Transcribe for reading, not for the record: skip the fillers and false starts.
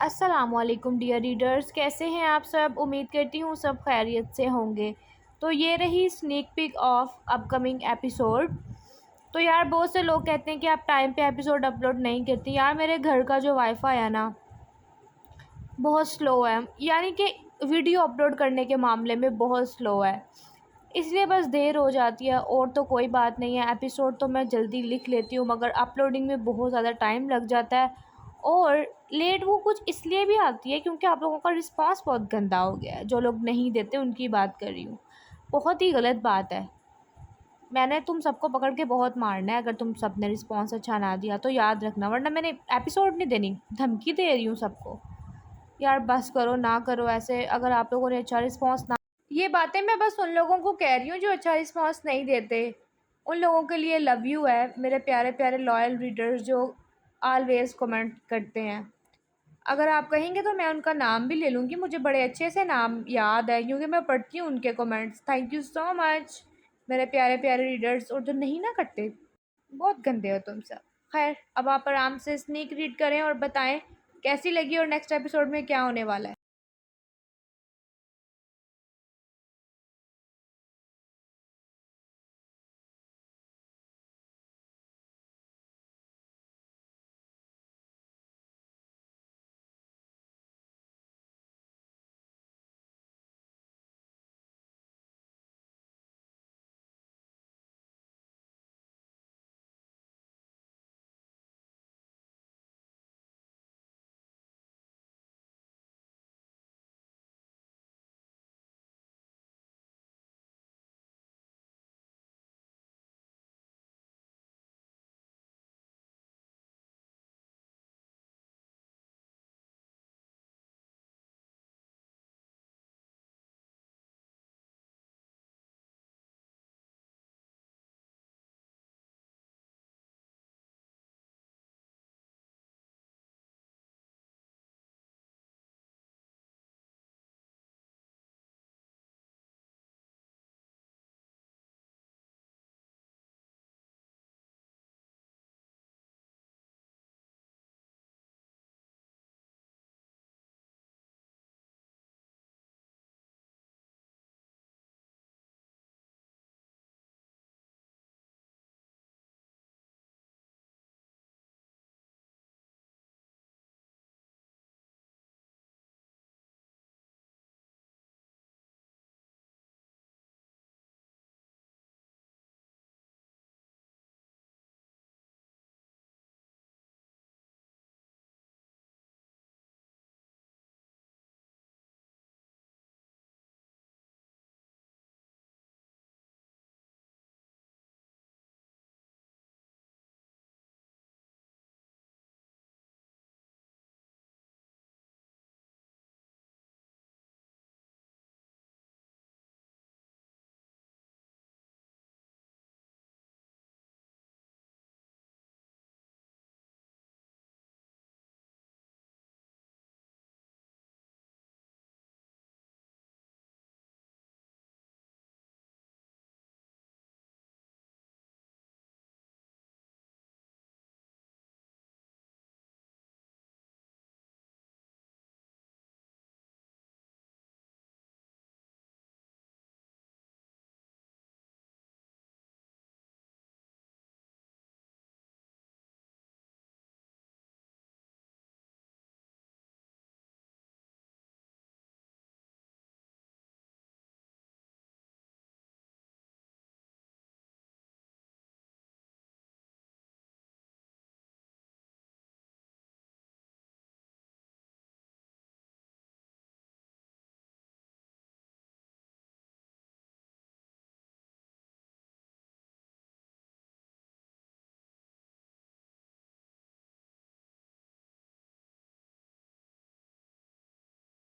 अस्सलामुअलैकुम dear readers, कैसे हैं आप सब। उम्मीद करती हूँ सब खैरियत से होंगे। तो ये रही sneak peek of upcoming episode. तो यार बहुत से लोग कहते हैं कि आप टाइम पे एपिसोड अपलोड नहीं करती। यार मेरे घर का जो वाईफाई है ना बहुत स्लो है, यानी कि वीडियो अपलोड करने के मामले में बहुत स्लो है, इसलिए बस देर हो जाती है। और तो कोई बात नहीं है, एपिसोड तो मैं जल्दी लिख लेती हूँ मगर अपलोडिंग में बहुत ज़्यादा टाइम लग जाता है। और लेट वो कुछ इसलिए भी आती है क्योंकि आप लोगों का रिस्पांस बहुत गंदा हो गया है। जो लोग नहीं देते उनकी बात कर रही हूँ, बहुत ही गलत बात है। मैंने तुम सबको पकड़ के बहुत मारना है अगर तुम सब ने रिस्पॉन्स अच्छा ना दिया तो, याद रखना, वरना मैंने एपिसोड नहीं देनी, धमकी दे रही हूँ सबको। यार बस करो ना करो ऐसे, अगर आप लोगों ने अच्छा रिस्पॉन्स ना, ये बातें मैं बस उन लोगों को कह रही हूँ जो अच्छा रिस्पॉन्स नहीं देते। उन लोगों के लिए लव यू है, मेरे प्यारे प्यारे लॉयल रीडर्स जो ऑलवेज़ कमेंट करते हैं। अगर आप कहेंगे तो मैं उनका नाम भी ले लूँगी, मुझे बड़े अच्छे से नाम याद है क्योंकि मैं पढ़ती हूँ उनके comments. Thank you so much मेरे प्यारे प्यारे रीडर्स। और जो नहीं ना करते, बहुत गंदे हो तुम सब। खैर अब आप आराम से स्नीक रीड करें और बताएं कैसी लगी और नेक्स्ट एपिसोड में क्या होने वाला है।